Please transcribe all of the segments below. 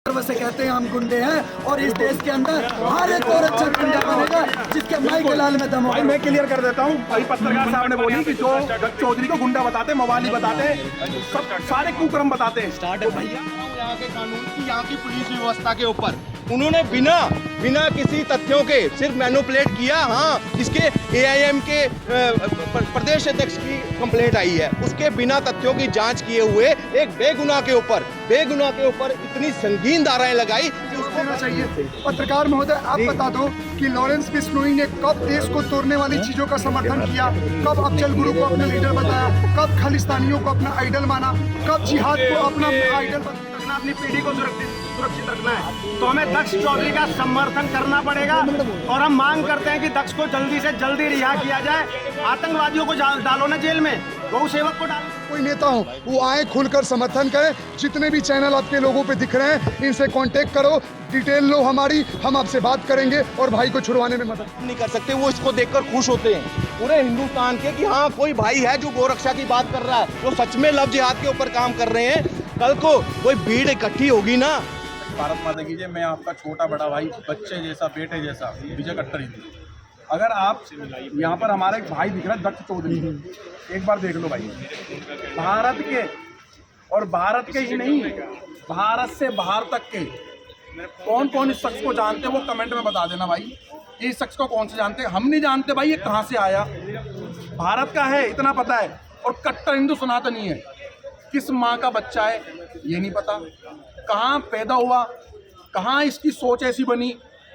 से कहते हैं हम गुंडे हैं और इस देश के अंदर हर एक और अच्छा गुंडा बनेगा जिसके माई के लाल में दम हो। भाई मैं क्लियर कर देता हूँ, भाई पत्रकार साहब ने बोली कि जो चौधरी को गुंडा बताते, मवाली बताते, सब सारे कुकर्म बताते हैं। तो भैया यहाँ के कानून की, यहाँ की पुलिस व्यवस्था के ऊपर उन्होंने बिना किसी तथ्यों के सिर्फ मैनिपुलेट किया। हाँ, इसके एआईएम के प्रदेश अध्यक्ष की कंप्लेंट आई है, उसके बिना तथ्यों की जांच किए हुए एक बेगुनाह के ऊपर इतनी संगीन धाराएं लगाई कि उसको देना चाहिए। पत्रकार महोदय, आप बता दो कि लॉरेंस बिश्नोई ने कब देश को तोड़ने वाली चीजों का समर्थन किया, कब अफजल गुरु को अपना लीडर बताया, कब खालिस्तानियों को अपना आइडल माना, कब जिहाद को अपना आइडल बनाया। अपनी पीढ़ी को सुरक्षित रखना है तो हमें दक्ष चौधरी का समर्थन करना पड़ेगा और हम मांग करते हैं कि दक्ष को जल्दी से जल्दी रिहा किया जाए। आतंकवादियों को डालो ना जेल में, गौ सेवक को डालो। कोई नेता हो वो आए, खुलकर समर्थन करें। जितने भी चैनल आपके लोगों पे दिख रहे हैं इनसे कांटेक्ट करो, डिटेल लो हमारी, हम आपसे बात करेंगे और भाई को छुड़वाने में मदद नहीं कर सकते। वो इसको देखकर खुश होते हैं पूरे हिंदुस्तान के कि हाँ, कोई भाई है जो गोरक्षा की बात कर रहा है, वो सच में लव जिहाद के ऊपर काम कर रहे हैं। कल को कोई भीड़ इकट्ठी होगी ना। भारत माता की जय। मैं आपका छोटा बड़ा भाई, बच्चे जैसा, बेटे जैसा विजय कट्टर ही थी। अगर आप यहाँ पर हमारा एक भाई दिख रहा है दक्ष चौधरी, एक बार देख लो भाई। भारत के, और भारत के ही नहीं, भारत से बाहर तक के कौन कौन इस शख्स को जानते हैं वो कमेंट में बता देना भाई। इस शख्स को कौन से जानते हैं? हम नहीं जानते भाई ये कहाँ से आया। भारत का है इतना पता है, और कट्टर हिंदू सनातनी है। किस माँ का बच्चा है ये नहीं पता, कहाँ पैदा हुआ, कहाँ इसकी सोच ऐसी बनी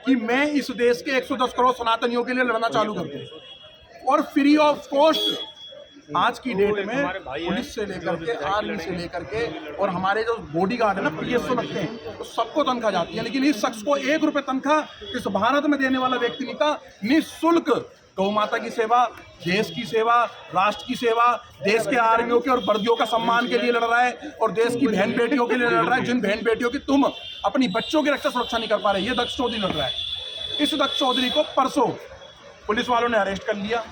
कि मैं इस देश के 110 करोड़ सनातनियों के लिए लड़ना चालू कर दूँ। और फ्री ऑफ कॉस्ट आज की डेट में पुलिस से लेकर के, आर्मी से लेकर के, और हमारे जो बॉडीगार्ड है ना, PSO लगते हैं, तो सबको तनख्वाह जाती है। लेकिन इस शख्स को 1 रुपये तनख्वाह इस भारत में देने वाला व्यक्ति नहीं था। निःशुल्क गौ माता की सेवा, देश की सेवा, राष्ट्र की सेवा, देश के आर्मियों के और वर्दियों का सम्मान के लिए लड़ रहा है, और देश की बहन बेटियों के लिए लड़ रहा है, जिन बहन बेटियों की तुम अपनी बच्चों की रक्षा सुरक्षा नहीं कर पा रहे। ये दक्ष चौधरी लड़ रहा है। इस दक्ष चौधरी को परसों पुलिस वालों ने अरेस्ट कर लिया।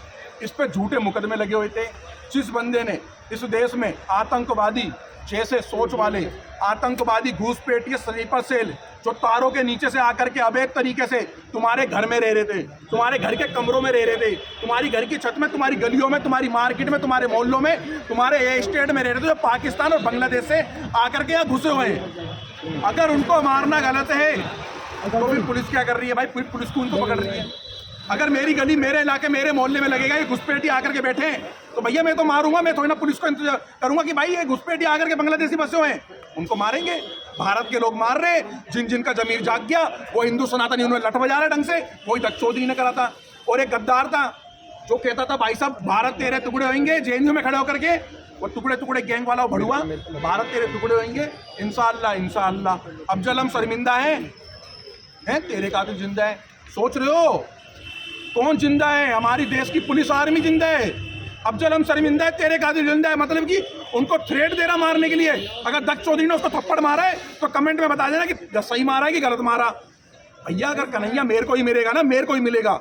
इस पर झूठे मुकदमे लगे हुए थे। जिस बंदे ने इस देश में आतंकवादी जैसे सोच वाले आतंकवादी घूसपैठिए स्लीपर सेल जो तारों के नीचे से आकर के अवैध तरीके से तुम्हारे घर में रह रहे थे, तुम्हारे घर के कमरों में रह रहे थे, तुम्हारी घर की छत में, तुम्हारी गलियों में, तुम्हारी मार्केट में, तुम्हारे मोहल्लों में, तुम्हारे स्टेट में रह रहे थे, जो पाकिस्तान और बांग्लादेश से आकर के यहाँ घुसे हुए हैं। अगर उनको मारना गलत है तो फिर पुलिस क्या कर रही है भाई? पुलिस को उनको पकड़ रही है। अगर मेरी गली, मेरे इलाके, मेरे मोहल्ले में लगेगा ये घुसपैठी आकर के बैठे हैं तो भैया मैं तो मारूंगा। मैं थोड़ी ना पुलिस को इंतजार करूंगा कि भाई ये घुसपैठी आकर के बांग्लादेशी बसे हुए हैं, उनको मारेंगे। भारत के लोग मार रहे, जिनका जमीर जाग गया वो हिंदू सनातनी उन्हें लठ बजा रहे ढंग से। वही दक्ष चौधरी ने करा था। और एक गद्दार था जो कहता था भाई साहब भारत तेरे टुकड़े होंगे, JNU में खड़े होकर के वो टुकड़े गैंग वाला भड़ुआ, भारत तेरे टुकड़े होंगे इंशाअल्लाह इंशाअल्लाह। अफजल हम शर्मिंदा है तेरे कातिल जिंदा है। सोच रहे हो कौन जिंदा है? हमारी देश की पुलिस आर्मी जिंदा है। अफजल हम शर्मिंदा है, तेरे कातिल जिंदा है। मतलब कि उनको थ्रेट दे रहा मारने के लिए। अगर दक्ष चौधरी ने उसको थप्पड़ मारा है तो कमेंट में बता देना कि सही मारा है कि गलत मारा। भैया अगर कन्हैया मेरे को ही मिलेगा ना, मेरे को ही मिलेगा,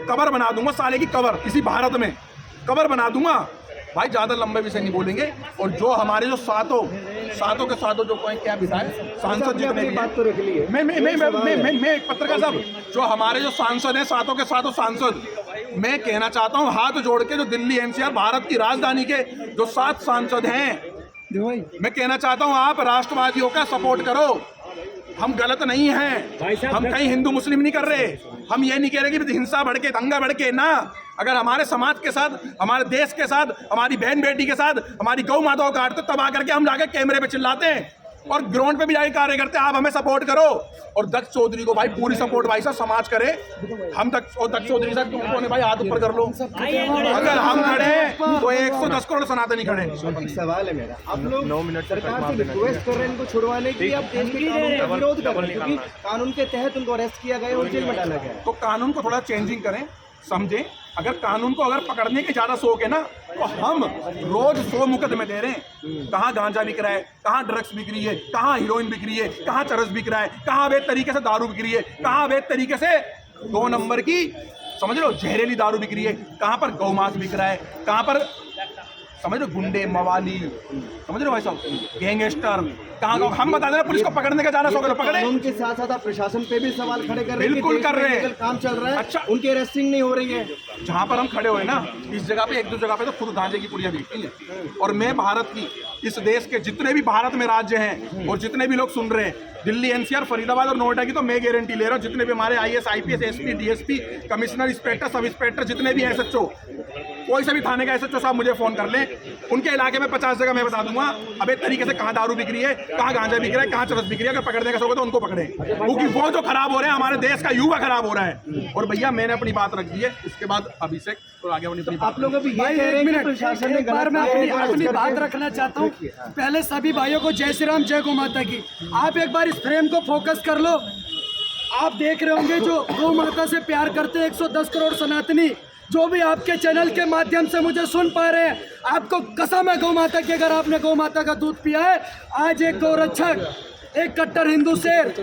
कबर बना दूंगा साले की, कबर इसी भारत में कबर बना दूंगा भाई। ज़्यादा लंबे विषय नहीं बोलेंगे। और जो हमारे जो सातों के सातों जो कोई क्या बिताए सांसद जितने भी बात तो रख ली है। मैं एक पत्रकार साहब, जो हमारे जो सांसद हैं, सातों के सातों सांसद, मैं कहना चाहता हूं हाथ जोड़ के, जो दिल्ली NCR भारत की राजधानी के जो 7 सांसद हैं, मैं कहना चाहता हूं आप राष्ट्रवादियों का सपोर्ट करो। हम गलत नहीं हैं, हम कहीं हिंदू मुस्लिम नहीं कर रहे। हम ये नहीं कह रहे कि हिंसा भड़के, दंगा भड़के ना। अगर हमारे समाज के साथ, हमारे देश के साथ, हमारी बहन बेटी के साथ, हमारी गौ माताओं का काटते तब आकर के हम जाकर कैमरे पे चिल्लाते हैं और ग्राउंड पे भी जाके कार्य करते हैं। आप हमें सपोर्ट करो। और दक्ष चौधरी को भाई पूरी सपोर्ट भाई साहब समाज करे। हम दक्ष चौधरी साहब तुमको भाई हाथ ऊपर कर लो। अगर हम खड़े हैं तो 110 करोड़ सनातनी खड़े। सवाल है मेरा, आप लोग 9 मिनट सरकार से रिक्वेस्ट कर रहे हैं इनको छुड़वाने के लिए, आप देश के कानून का विरोध कर रहे हैं क्योंकि कानून के तहत उनको अरेस्ट किया गया और जेल में डाला गया। तो कानून को थोड़ा चेंजिंग करें, समझें। अगर कानून को अगर पकड़ने के ज्यादा शौक है ना तो हम रोज 100 मुकदमे दे रहे हैं। कहाँ गांजा बिक रहा है, कहाँ ड्रग्स बिक रही है, कहाँ हीरोइन बिक रही है, कहाँ चरस बिक रहा है, कहाँ अवैध तरीके से दारू बिक रही है, कहाँ अवैध तरीके से 2 नंबर की समझ लो जहरीली दारू बिक रही है, कहाँ पर गौ मांस बिक रहा है, कहाँ पर समझ रहे हो, गुंडे मवाली, समझ रहे हो भाई साहब, गैंगस्टर, कहाँ हम बता देना पुलिस को पकड़ने का जाना सो पकड़े। उनके साथ साथ आप प्रशासन पे भी सवाल खड़े कर रहे हैं। बिल्कुल कर रहे हैं, काम चल रहा है। अच्छा, उनकी अरेस्टिंग नहीं हो रही है। जहाँ पर हम खड़े हुए ना, इस जगह पे एक दो जगह पे तो खुद गांजे की पुड़िया बिकती है। और मैं भारत की, इस देश के जितने भी भारत में राज्य हैं और जितने भी लोग सुन रहे हैं, दिल्ली एनसीआर, फरीदाबाद और नोएडा की तो मैं गारंटी ले रहा हूँ, जितने भी हमारे IAS IPS SP DSP commissioner inspector sub inspector जितने भी एसएचओ, कोई से भी थाने का एसएचओ साहब मुझे फोन कर लें, उनके इलाके में 50 जगह मैं बता दूंगा अब एक तरीके से कहाँ दारू बिक रही है, कहाँ गांजा बिक रहा है, कहाँ चरस बिक रही है। अगर पकड़ने का शौक है तो उनको पकड़े, क्योंकि वो जो खराब हो रहे हैं, हमारे देश का युवा खराब हो रहा है। और भैया मैंने अपनी बात रख दी है, इसके बाद अभिषेक तो आगे अपनी आप लोग अभी ये कह रहे हैं कि प्रशासन ने एक बार मैं अपनी बात रखना चाहता हूँ। पहले सभी भाइयों को जय श्री राम, जय गौ माता की। आप एक बार इस फ्रेम को फोकस कर लो। आप देख रहे होंगे जो गौ माता से प्यार करते हैं 110 करोड़ सनातनी, जो भी आपके चैनल के माध्यम से मुझे सुन पा रहे हैं, आपको कसम है गौ माता की, अगर आपने गौ माता का दूध पिया है, आज एक गौरक्षक, एक कट्टर हिंदू शेर,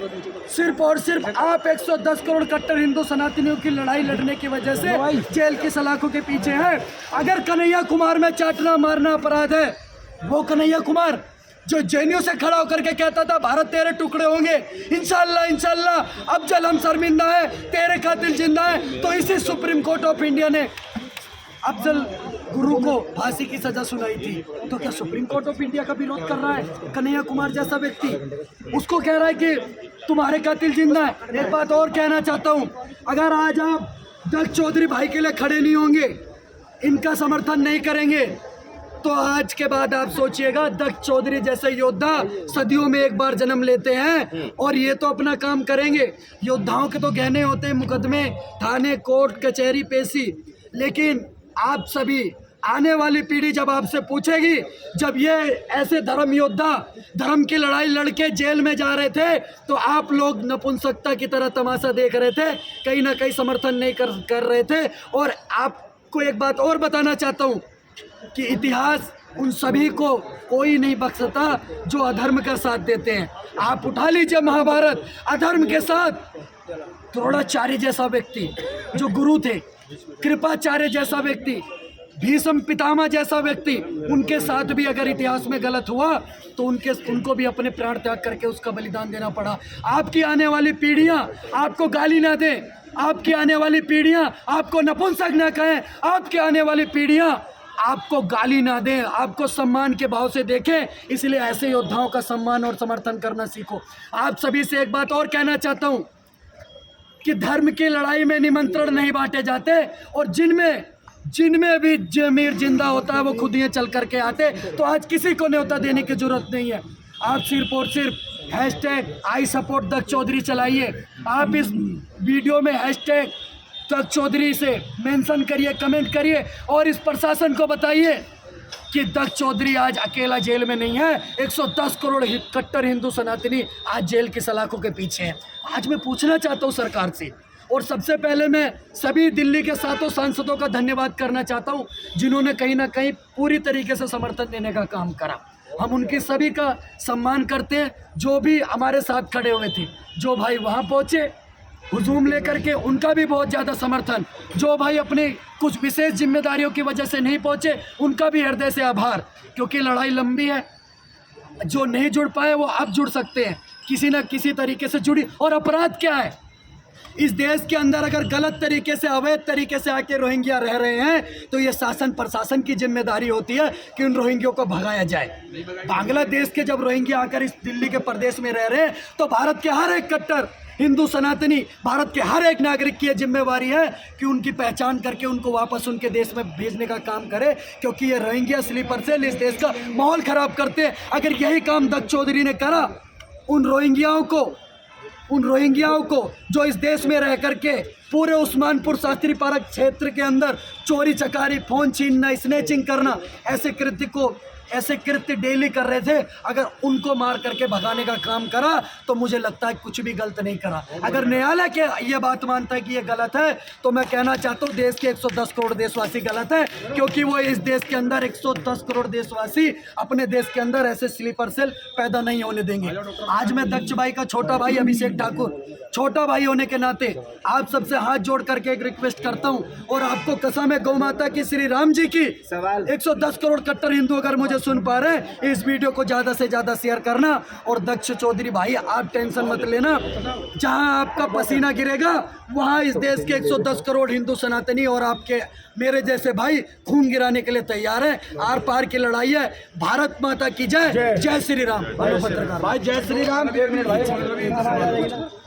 सिर्फ और सिर्फ आप 110 करोड़ कट्टर हिंदू सनातनियों की लड़ाई लड़ने की वजह से जेल की सलाखों के पीछे हैं। अगर कन्हैया कुमार में चाटना मारना अपराध है, वो कन्हैया कुमार जो जेएनयू से खड़ा होकर के कहता था भारत तेरे टुकड़े होंगे, इंशाल्लाह इंशाल्लाह, अफजल हम शर्मिंदा है, तेरे कातिल जिंदा है, तो इसी सुप्रीम कोर्ट ऑफ इंडिया ने अफजल गुरु को फांसी की सजा सुनाई थी। तो क्या सुप्रीम कोर्ट ऑफ इंडिया का विरोध कर रहा है कन्हैया कुमार जैसा व्यक्ति? उसको कह रहा है कि तुम्हारे कातिल जिंदा है। एक बात और कहना चाहता हूँ, अगर आज आप दक्ष चौधरी भाई के लिए खड़े नहीं होंगे, इनका समर्थन नहीं करेंगे, तो आज के बाद आप सोचिएगा, दक्ष चौधरी जैसे योद्धा सदियों में एक बार जन्म लेते हैं और ये तो अपना काम करेंगे। योद्धाओं के तो गहने होते हैं, मुकदमे, थाने, कोर्ट, कचहरी, पेशी, लेकिन आप सभी आने वाली पीढ़ी जब आपसे पूछेगी, जब ये ऐसे धर्म योद्धा धर्म की लड़ाई लड़के जेल में जा रहे थे, तो आप लोग नपुंसकता की तरह तमाशा देख रहे थे, कहीं ना कहीं समर्थन नहीं कर रहे थे। और आपको एक बात और बताना चाहता हूँ कि इतिहास उन सभी को कोई नहीं बख्शता जो अधर्म का साथ देते हैं। आप उठा लीजिए महाभारत, अधर्म के साथ द्रोणाचार्य जैसा व्यक्ति जो गुरु थे, कृपाचार्य जैसा व्यक्ति, भीष्म पितामह जैसा व्यक्ति, उनके साथ भी अगर इतिहास में गलत हुआ तो उनको भी अपने प्राण त्याग करके उसका बलिदान देना पड़ा। आपकी आने वाली पीढ़ियां आपको गाली ना दें, आपकी आने वाली पीढ़ियां आपको नपुंसक ना कहें, आपकी आने वाली पीढ़ियां आपको गाली ना दें, आपको सम्मान के भाव से देखें। इसलिए ऐसे योद्धाओं का सम्मान और समर्थन करना सीखो। आप सभी से एक बात और कहना चाहता हूं कि धर्म की लड़ाई में निमंत्रण नहीं बांटे जाते, और जिनमें भी जमीर जिंदा होता है वो खुद ही चल करके आते। तो आज किसी को न्योता देने की जरूरत नहीं है। आप सिर्फ और सिर्फ हैशटैग आई सपोर्ट दक्ष चौधरी चलाइए। आप इस वीडियो में हैशटैग दक्ष चौधरी से मेंशन करिए, कमेंट करिए और इस प्रशासन को बताइए कि दक्ष चौधरी आज अकेला जेल में नहीं है, 110 करोड़ कट्टर हिंदू सनातनी आज जेल की सलाखों के पीछे हैं। आज मैं पूछना चाहता हूं सरकार से, और सबसे पहले मैं सभी दिल्ली के 7 सांसदों का धन्यवाद करना चाहता हूं जिन्होंने कहीं ना कहीं पूरी तरीके से समर्थन देने का काम करा। हम उनकी सभी का सम्मान करते हैं, जो भी हमारे साथ खड़े हुए थे। जो भाई वहाँ पहुँचे हुजूम लेकर के, उनका भी बहुत ज़्यादा समर्थन। जो भाई अपनी कुछ विशेष जिम्मेदारियों की वजह से नहीं पहुँचे, उनका भी हृदय से आभार, क्योंकि लड़ाई लंबी है। जो नहीं जुड़ पाए वो अब जुड़ सकते हैं, किसी न किसी तरीके से जुड़ी। और अपराध क्या है इस देश के अंदर? अगर गलत तरीके से, अवैध तरीके से आके रोहिंग्या रह रहे हैं तो ये शासन प्रशासन की जिम्मेदारी होती है कि उन रोहिंग्यों को भगाया जाए। बांग्लादेश के जब रोहिंग्या आकर इस दिल्ली के प्रदेश में रह रहे हैं तो भारत के हर एक कट्टर हिंदू सनातनी, भारत के हर एक नागरिक की जिम्मेवारी है कि उनकी पहचान करके उनको वापस उनके देश में भेजने का काम करे, क्योंकि ये रोहिंग्या स्लीपर सेल इस देश का माहौल खराब करते हैं। अगर यही काम दक्ष चौधरी ने करा, उन रोहिंग्याओं को जो इस देश में रह करके पूरे उस्मानपुर शास्त्री पार्क क्षेत्र के अंदर चोरी चकारी, फ़ोन छीनना, स्नैचिंग करना, ऐसे कृत्य को ऐसे कृत्य डेली कर रहे थे, अगर उनको मार करके भगाने का काम करा तो मुझे लगता है कुछ भी गलत नहीं करा। अगर न्यायालय के ये बात मानता है कि ये गलत है तो मैं कहना चाहता हूँ देश के 110 करोड़ देशवासी गलत है, क्योंकि वो इस देश के अंदर 110 करोड़ देशवासी अपने देश के अंदर ऐसे स्लीपर सेल पैदा नहीं होने देंगे। आज मैं दक्ष भाई का छोटा भाई अभिषेक ठाकुर, छोटा भाई होने के नाते आप सबसे हाथ जोड़ करके एक रिक्वेस्ट करता हूं, और आपको कसम है गौ माता की, श्री राम जी की, 110 करोड़ कट्टर हिंदू अगर मुझे सुन पा रहे हैं, इस वीडियो को ज्यादा से ज्यादा शेयर करना। और दक्ष चौधरी भाई आप टेंशन मत लेना, जहां आपका पसीना गिरेगा वहां इस देश के 110 करोड़ हिंदू सनातनी और आपके मेरे जैसे भाई खून गिराने के लिए तैयार है। आर पार की लड़ाई है। भारत माता की जय, जय श्री राम। पत्रकार भाई जय श्री राम।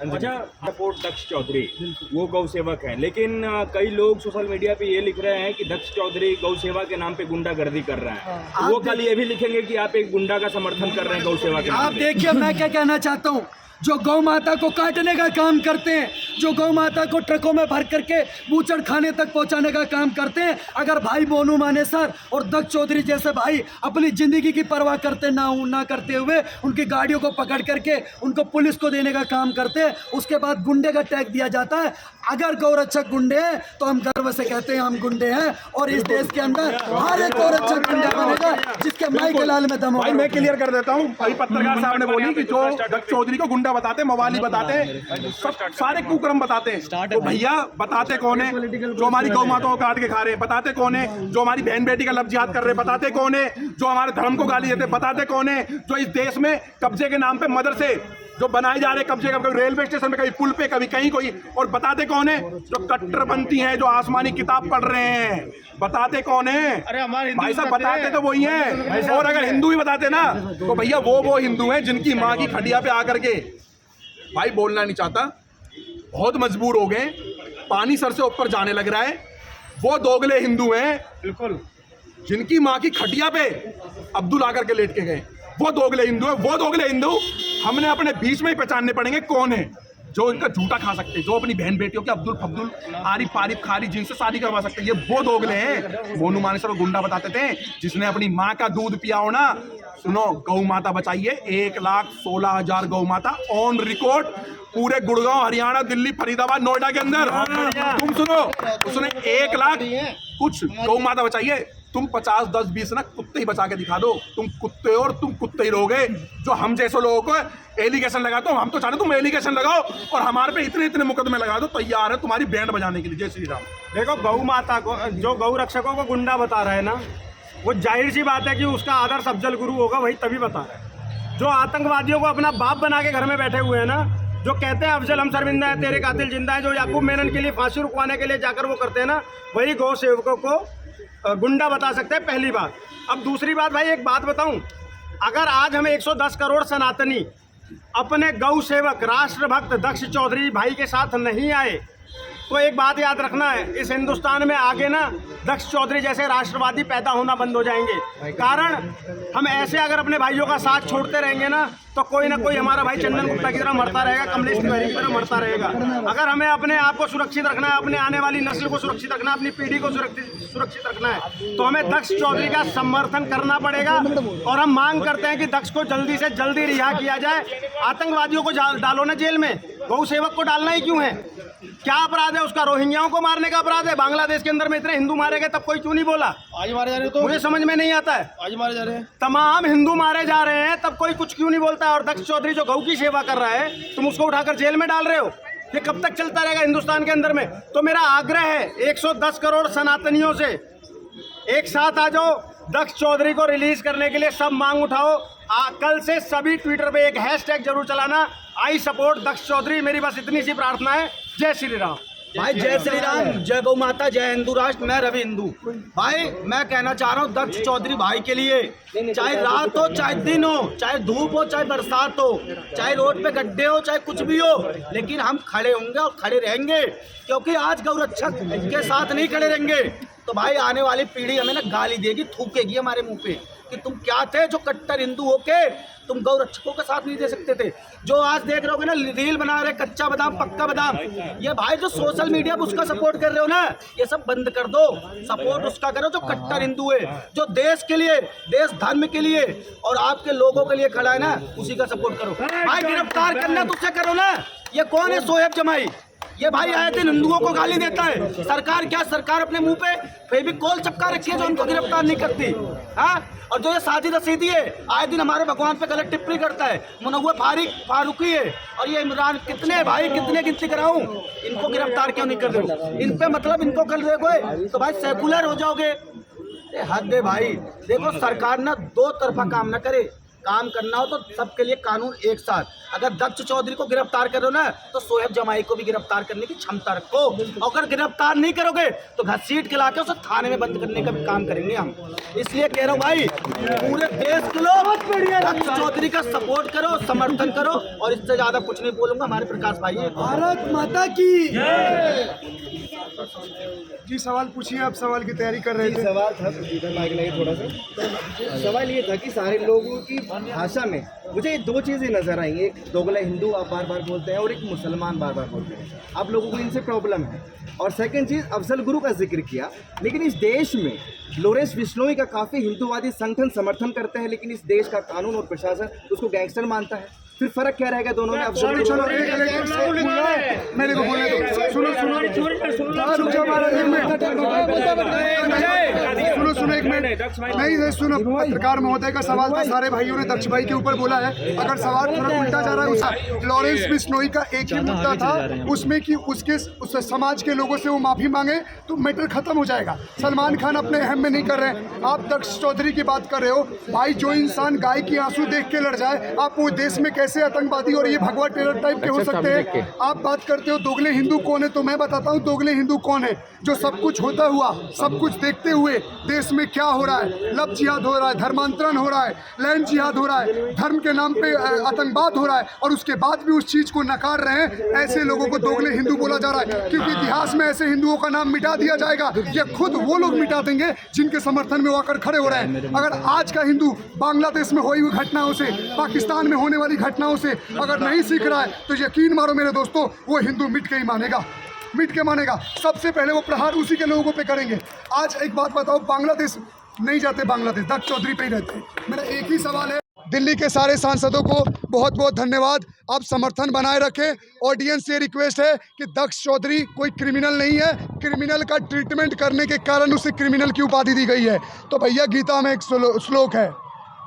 अच्छा, सपोर्ट दक्ष चौधरी वो गौ सेवक है, लेकिन कई लोग सोशल मीडिया पे ये लिख रहे हैं कि दक्ष चौधरी गौ सेवा के नाम पे गुंडागर्दी कर रहा है। वो कल ये भी लिखेंगे कि आप एक गुंडा का समर्थन कर रहे हैं गौ सेवा के नाम आप पे। देखिए मैं क्या कहना चाहता हूँ, जो गौ माता को काटने का काम करते हैं, जो गौ माता को ट्रकों में भर करके बूचड़ खाने तक पहुंचाने का काम करते हैं, अगर भाई मोनू मानेसर और दक्ष चौधरी जैसे भाई अपनी जिंदगी की परवाह करते ना करते हुए उनकी गाड़ियों को पकड़ करके उनको पुलिस को देने का काम करते हैं, उसके बाद गुंडे का टैग दिया जाता है। अगर गौरक्षक गुंडे हैं तो हम गर्व से कहते हैं हम गुंडे हैं, और इस देश के अंदर हर एक गौरक्षक गुंडा बनेगा जिसके माई के लाल में दम भाई होगा। मैं क्लियर कर देता हूँ, भाई पत्रकार साहब ने बोली कि जो दक्ष चौधरी को गुंडा बताते, मवाली बताते, सब सारे कुकर्म बताते, तो भैया बताते कौन है? जो हमारी गौ माताओं को काट के खा रहे बताते कौन है? जो हमारी बहन बेटी का लफ्ज याद कर रहे बताते कौन है? जो हमारे धर्म को गाली देते बताते कौन है? जो इस देश में कब्जे के नाम पे मदरसे जो बनाए जा रहे कब्जे का, कभी रेलवे स्टेशन पे, कभी पुल पे, कभी कहीं कोई, और बताते कौन है? जो कट्टरपंथी हैं, जो आसमानी किताब पढ़ रहे हैं, बताते कौन है? अरे हमारे भाई साहब बताते तो वही हैं। और अगर हिंदू भी बताते ना तो भैया वो हिंदू हैं जिनकी माँ की खटिया पे आकर के, भाई बोलना नहीं चाहता, बहुत मजबूर हो गए, पानी सर से ऊपर जाने लग रहा है, वो दोगले हिंदू हैं बिल्कुल, जिनकी माँ की खटिया पे अब्दुल आकर के लेट के गए, वो दोगले हिंदू है। वो दोगले हिंदू हमने अपने बीच में ही पहचानने पड़ेंगे कौन है, जो इनका झूठा खा सकते हैं, जो अपनी बहन बेटियों के अब्दुल फब्दुल आरिफ पारिफ खारी जिनसे शादी करवा सकते हैं, ये वो दोगले हैं। मोनू मानेसर को गुंडा बताते थे, जिसने अपनी माँ का दूध पिया हो ना। सुनो, गौ माता बचाइए, 1,16,000 गौ माता ऑन रिकॉर्ड पूरे गुड़गांव, हरियाणा, दिल्ली, फरीदाबाद, नोएडा के अंदर। तुम सुनो, उसने 1 लाख कुछ गौ माता बचाइए। तुम 50, 10, 20 ना कुत्ते ही बचा के दिखा दो, तुम कुत्ते और तुम कुत्ते ही रहोगे। जो हम जैसे लोगों को एलिगेशन लगाते हो, हम तो चाहते तुम एलिगेशन लगाओ और हमारे पे इतने मुकदमे लगा दो, तैयार है तुम्हारी बैंड बजाने के लिए। जय श्री राम। देखो, गौ माता को, जो गौ रक्षकों को गुंडा बता रहा है ना, वो जाहिर सी बात है कि उसका आदर्श अफजल गुरु होगा, वही तभी बता रहा है। जो आतंकवादियों को अपना बाप बना के घर में बैठे हुए हैं ना, जो कहते हैं अफजल हम शर्मिंदा है, तेरे कातिल जिंदा है, जो याकूब मेनन के लिए फांसी रुकवाने के लिए जाकर वो करते हैं ना, वही गौ सेवकों को गुंडा बता सकते हैं, पहली बात। अब दूसरी बात, भाई एक बात बताऊं, अगर आज हमें 110 करोड़ सनातनी अपने गौ सेवक राष्ट्रभक्त दक्ष चौधरी भाई के साथ नहीं आए, तो एक बात याद रखना है, इस हिंदुस्तान में आगे ना दक्ष चौधरी जैसे राष्ट्रवादी पैदा होना बंद हो जाएंगे। कारण हम ऐसे अगर अपने भाइयों का साथ छोड़ते रहेंगे ना, तो कोई ना कोई हमारा भाई चंदन गुप्ता की तरह मरता रहेगा, कमलेश तिवारी की तरह मरता रहेगा। अगर हमें अपने आप को सुरक्षित रखना है, अपने आने वाली नस्ल को सुरक्षित रखना है, अपनी पीढ़ी को सुरक्षित रखना है, तो हमें दक्ष चौधरी का समर्थन करना पड़ेगा। और हम मांग करते हैं कि दक्ष को जल्दी से जल्दी रिहा किया जाए। आतंकवादियों को डालो ना जेल में, गौ सेवक को डालना ही क्यों है? क्या अपराध है उसका? रोहिंग्याओं को मारने का अपराध है। बांग्लादेश के अंदर में इतने हिंदू मारे गए, तब कोई क्यों नहीं बोला? आज मारे जा रहे हो तो मुझे समझ में नहीं आता है। आज मारे जा रहे हैं, तमाम हिंदू मारे जा रहे हैं, तब कोई कुछ क्यों नहीं बोलता है? और दक्ष चौधरी जो गौ की सेवा कर रहा है, तुम उसको उठाकर जेल में डाल रहे हो। ये कब तक चलता रहेगा हिंदुस्तान के अंदर में? तो मेरा आग्रह है 110 करोड़ सनातनियों से, एक साथ आ जाओ, दक्ष चौधरी को रिलीज करने के लिए सब मांग उठाओ। कल से सभी ट्विटर पे एक हैशटैग जरूर चलाना, आई सपोर्ट दक्ष चौधरी। मेरी बस इतनी सी प्रार्थना है। जय श्री राम। भाई जय श्री राम, जय गौ माता, जय हिंदू राष्ट्र। मैं रवि हिंदू। भाई मैं कहना चाह रहा हूँ दक्ष चौधरी भाई के लिए, चाहे रात हो, चाहे दिन हो, चाहे धूप हो, चाहे बरसात हो, चाहे रोड पे गड्ढे हो, चाहे कुछ भी हो, लेकिन हम खड़े होंगे और खड़े रहेंगे। क्योंकि आज गौरक्षक के साथ नहीं खड़े रहेंगे तो भाई आने वाली पीढ़ी हमें ना गाली देगी, थूकेगी हमारे मुंह पे कि तुम क्या थे जो कट्टर हिंदू होके तुम गौ रक्षकों का साथ नहीं दे सकते थे। जो आज देख रहे हो ना रील बना रहे कच्चा बादाम पक्का बादाम, ये भाई जो सोशल मीडिया पर उसका सपोर्ट कर रहे हो ना, ये सब बंद कर दो। सपोर्ट उसका करो जो कट्टर हिंदू है, जो देश के लिए, देश धर्म के लिए और आपके लोगों के लिए खड़ा है ना, उसी का सपोर्ट करो भाई। गिरफ्तार करना तो उससे करो ना। ये कौन है शोएब जमाई? ये भाई आए दिन हिंदुओं को गाली देता है। सरकार क्या, सरकार अपने मुंह पे फेविकोल चिपका रखी है जो उनको गिरफ्तार नहीं करती। हाँ, और जो ये साजिद रसीदी है आए दिन हमारे भगवान पे गलत टिप्पणी करता है, मुनव्वर फारूकी है और ये इमरान, कितने भाई कितने गिनती कराऊं, इनको गिरफ्तार क्यों नहीं कर रहे? इन पे मतलब इनको कर देखो तो भाई सेकुलर हो जाओगे। हद है भाई। देखो सरकार ना दो तरफा काम ना करे, काम करना हो तो सबके लिए कानून एक साथ। अगर दक्ष चौधरी को गिरफ्तार करो ना तो शोएब जमाई को भी गिरफ्तार करने की क्षमता रखो। अगर गिरफ्तार नहीं करोगे तो घसीट के लाके उसे थाने में बंद करने का भी काम करेंगे हम। इसलिए कह रहा हूँ भाई, पूरे देश के लोग दक्ष चौधरी का सपोर्ट करो, समर्थन करो और इससे ज्यादा कुछ नहीं बोलूंगा। हमारे प्रकाश भाई है। भारत माता की जी सवाल पूछिए, आप सवाल की तैयारी कर रहे थे। सवाल था इधर माइक लगे थोड़ा सा। सवाल ये था कि सारे लोगों की भाषा में मुझे दो चीज़ें नजर आई। एक दोगला हिंदू आप बार बार बोलते हैं और एक मुसलमान बार बार बोलते हैं, आप लोगों को इनसे प्रॉब्लम है। और सेकंड चीज़, अफजल गुरु का जिक्र किया, लेकिन इस देश में लॉरेंस बिश्नोई का काफ़ी हिंदूवादी संगठन समर्थन करते हैं, लेकिन इस देश का कानून और प्रशासन उसको गैंगस्टर मानता है। फिर फर्क क्या रहेगा दोनों में? चलो मेरे को बोलने दो। सुनो एक मिनट। नहीं सुनो, पत्रकार महोदय का सवाल था, सारे भाइयों ने दक्ष भाई के ऊपर बोला है। अगर सवाल थोड़ा उल्टा जा रहा है, उसका लॉरेंस बिश्नोई का एक ही मुद्दा था उसमें कि उसके उस समाज के लोगों से वो माफी मांगे तो मैटर खत्म हो जाएगा। सलमान खान अपने अहम में नहीं कर रहे हैं, आप दक्ष चौधरी की बात कर रहे हो। भाई जो इंसान गाय की आंसू देख के लड़ जाए, आप वो देश में कैसे आतंकवादी और ये भगवा टेरर टाइप के हो सकते हैं? आप बात करते हो दोगले हिंदू कौन है, तो मैं बताता हूँ दोगले हिंदू कौन है। जो सब कुछ होता हुआ, सब कुछ देखते हुए देश में क्या हो रहा है, लव जिहाद हो रहा है, धर्मांतरण हो रहा है, लैंड जिहाद हो रहा है, धर्म के नाम पे आतंकवाद हो रहा है, और उसके बाद भी उस चीज को नकार रहे हैं, ऐसे लोगों को दोगले हिंदू बोला जा रहा है। क्योंकि इतिहास में ऐसे हिंदुओं का नाम मिटा दिया जाएगा, ये खुद वो लोग मिटा देंगे जिनके समर्थन में वो आकर खड़े हो रहे हैं। अगर आज का हिंदू बांग्लादेश में हुई हुई घटनाओं से, पाकिस्तान में होने वाली घटनाओं से अगर नहीं सीख रहा है तो यकीन मारो मेरे दोस्तों, वो हिंदू मिट के ही मानेगा, मिट के मानेगा। सबसे पहले वो प्रहार उसी के लोगों पे करेंगे। आज एक बात बताओ, बांग्लादेश नहीं जाते, बांग्लादेश दक्ष चौधरी पे ही रहते हैं। मेरा एक ही सवाल है, दिल्ली के सारे सांसदों को बहुत बहुत धन्यवाद, आप समर्थन बनाए रखें। ऑडियंस से रिक्वेस्ट है कि दक्ष चौधरी कोई क्रिमिनल नहीं है, क्रिमिनल का ट्रीटमेंट करने के कारण उसे क्रिमिनल की उपाधि दी गई है। तो भैया गीता में एक श्लोक है,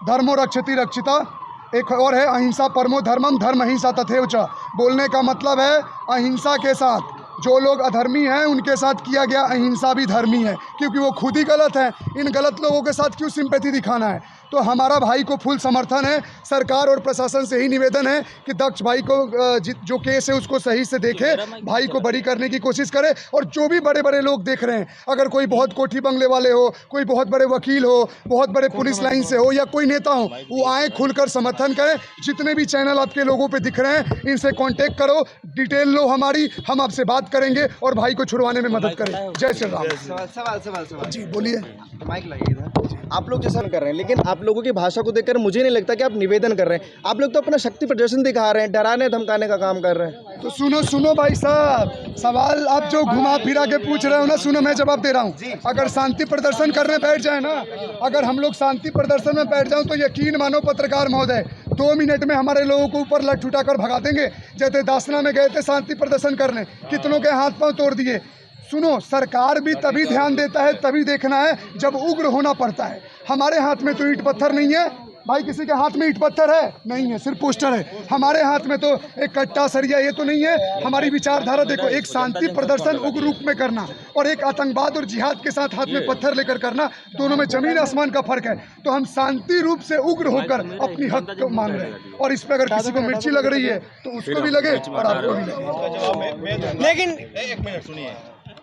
धर्मो रक्षति रक्षिता, एक और है अहिंसा परमो धर्मम, धर्म अहिंसा तथैव च। बोलने का मतलब है अहिंसा के साथ जो लोग अधर्मी हैं उनके साथ किया गया अहिंसा भी धर्मी है, क्योंकि वो खुद ही गलत है। इन गलत लोगों के साथ क्यों सिंपैथी दिखाना है? तो हमारा भाई को फुल समर्थन है। सरकार और प्रशासन से ही निवेदन है कि दक्ष भाई को जो केस है उसको सही से देखे, भाई को बरी करने की कोशिश करे। और जो भी बड़े बड़े लोग देख रहे हैं, अगर कोई बहुत कोठी बंगले वाले हो, कोई बहुत बड़े वकील हो, बहुत बड़े पुलिस लाइन से हो या कोई नेता हो, वो आए खुलकर समर्थन करें। जितने भी चैनल आपके लोगों पर दिख रहे हैं इनसे कॉन्टेक्ट करो, डिटेल लो हमारी, हम आपसे बात करेंगे और भाई को छुड़वाने में मदद करें। जय श्री राम। सवाल जी बोलिए। माइक लगे इधर। आप लोग जैसा कर रहे हैं, लेकिन आप लोगों की भाषा को देखकर मुझे नहीं लगता कि आप निवेदन कर रहे हैं। आप लोग तो अपना शक्ति प्रदर्शन दिखा रहे हैं, डराने धमकाने का काम कर रहे हैं। तो सुनो भाई साहब, सवाल आप जो घुमा फिरा के पूछ रहे हो ना, सुनो मैं जवाब दे रहा हूँ। अगर शांति प्रदर्शन करने बैठ जाए ना, अगर हम लोग शांति प्रदर्शन में बैठ जाओ तो यकीन मानो पत्रकार महोदय 2 मिनट में हमारे लोगों को ऊपर लठ उठाकर भगा देंगे। जैसे दासना में गए थे शांति प्रदर्शन करने, कितनों के हाथ पांव तोड़ दिए। सुनो, सरकार भी तभी ध्यान देता है, तभी देखना है जब उग्र होना पड़ता है। हमारे हाथ में तो ईंट पत्थर नहीं है भाई, किसी के हाथ में ईंट पत्थर है नहीं है, सिर्फ पोस्टर है। हमारे हाथ में तो एक कट्टा सरिया ये तो नहीं है। हमारी विचारधारा देखो, एक शांति प्रदर्शन उग्र रूप में करना और एक आतंकवाद और जिहाद के साथ हाथ में पत्थर लेकर करना, दोनों में जमीन आसमान का फर्क है। तो हम शांति रूप से उग्र होकर अपनी हक को मांग रहे हैं, और इस पर अगर किसी को मिर्ची लग रही है तो उसको भी लगे और आपको भी लगे। लेकिन एक मिनट सुनिए,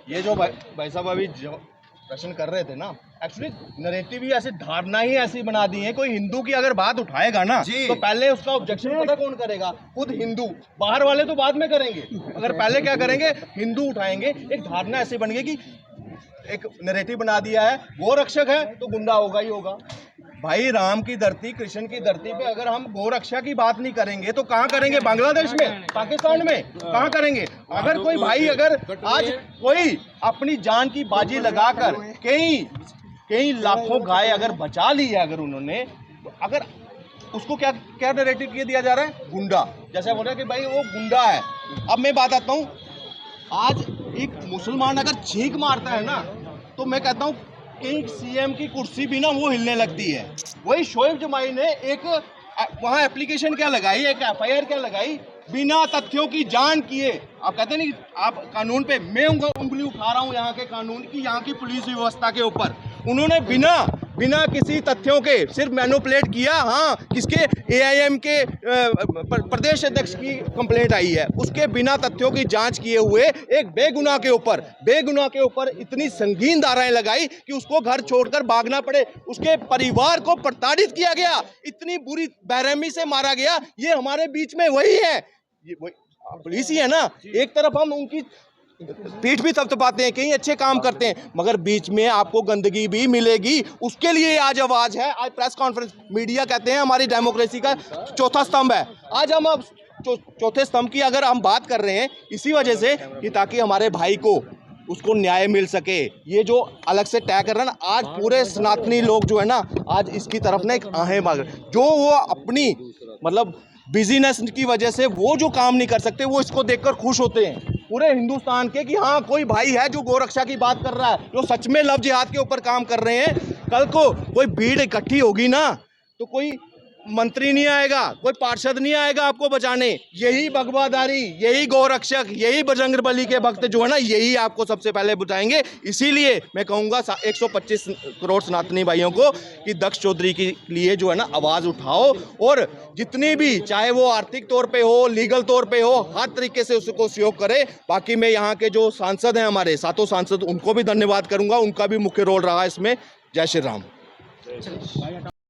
ये जो भाई साहब अभी प्रश्न कर रहे थे ना, एक्चुअली नरेटिव ही ऐसी, धारणा ही ऐसी बना दी है। कोई हिंदू की अगर बात उठाएगा ना तो पहले उसका ऑब्जेक्शन पता कौन करेगा? खुद हिंदू। बाहर वाले तो बाद में करेंगे, अगर पहले क्या करेंगे? हिंदू उठाएंगे। एक धारणा ऐसी बन गई कि एक नरेटिव बना दिया है, वो रक्षक है तो गुंडा होगा ही होगा। भाई राम की धरती, कृष्ण की धरती पे अगर हम गोरक्षा की बात नहीं करेंगे तो कहाँ करेंगे? बांग्लादेश में, पाकिस्तान में कहाँ करेंगे? अगर कोई भाई अगर आज कोई अपनी जान की बाजी लगाकर कई लाखों गाय अगर बचा ली है, अगर उन्होंने, तो अगर उसको क्या क्या नैरेटिव ये दिया जा रहा है? गुंडा। जैसे बोल रहे हैं कि भाई वो गुंडा है। अब मैं बात आता हूँ, आज एक मुसलमान अगर छींक मारता है ना, तो मैं कहता हूँ कि सीएम की कुर्सी भी ना वो हिलने लगती है। वही शोएब जमाई ने एक वहाँ एप्लीकेशन क्या लगाई, एक एफआईआर क्या लगाई, बिना तथ्यों की जांच किए। आप कहते नहीं, आप कानून पे, मैं उंगली उठा रहा हूँ यहाँ के कानून की, यहाँ की पुलिस व्यवस्था के ऊपर। उन्होंने बिना किसी तथ्यों के सिर्फ मैनिपुलेट किया। हाँ, किसके? एआईएम के प्रदेश अध्यक्ष की कंप्लेंट आई है, उसके बिना तथ्यों की जांच किए हुए एक बेगुनाह के ऊपर इतनी संगीन धाराएं लगाई कि उसको घर छोड़कर भागना पड़े, उसके परिवार को प्रताड़ित किया गया, इतनी बुरी बेरहमी से मारा गया। ये हमारे बीच में वही है, ये वही पुलिस ही है ना। एक तरफ हम उनकी पीठ भी थपथपाते हैं, कई अच्छे काम करते हैं, मगर बीच में आपको गंदगी भी मिलेगी। उसके लिए आज आवाज है, आज प्रेस कॉन्फ्रेंस। मीडिया कहते हैं हमारी डेमोक्रेसी का चौथा स्तंभ है। आज हम अब चौथे स्तंभ की अगर हम बात कर रहे हैं इसी वजह से कि ताकि हमारे भाई को उसको न्याय मिल सके। ये जो अलग से तय कर रहा है ना, आज पूरे सनातनी लोग जो है ना, आज इसकी तरफ ना एक आहें मांग, जो वो अपनी मतलब बिजीनेस की वजह से वो जो काम नहीं कर सकते, वो इसको देखकर खुश होते हैं पूरे हिंदुस्तान के कि हाँ कोई भाई है जो गोरक्षा की बात कर रहा है, जो सच में लव जिहाद के ऊपर काम कर रहे हैं। कल को कोई भीड़ इकट्ठी होगी ना, तो कोई मंत्री नहीं आएगा, कोई पार्षद नहीं आएगा आपको बचाने। यही भगवादारी, यही गौरक्षक, यही बजरंगबली के भक्त जो है ना, यही आपको सबसे पहले बुझाएंगे। इसीलिए मैं कहूँगा 125 करोड़ सनातनी भाइयों को कि दक्ष चौधरी के लिए जो है ना आवाज़ उठाओ, और जितनी भी, चाहे वो आर्थिक तौर पे हो, लीगल तौर पे हो, हर तरीके से उसको सहयोग करे। बाकी मैं यहाँ के जो सांसद हैं, हमारे 7 सांसद, उनको भी धन्यवाद करूँगा, उनका भी मुख्य रोल रहा इसमें। जय श्री राम।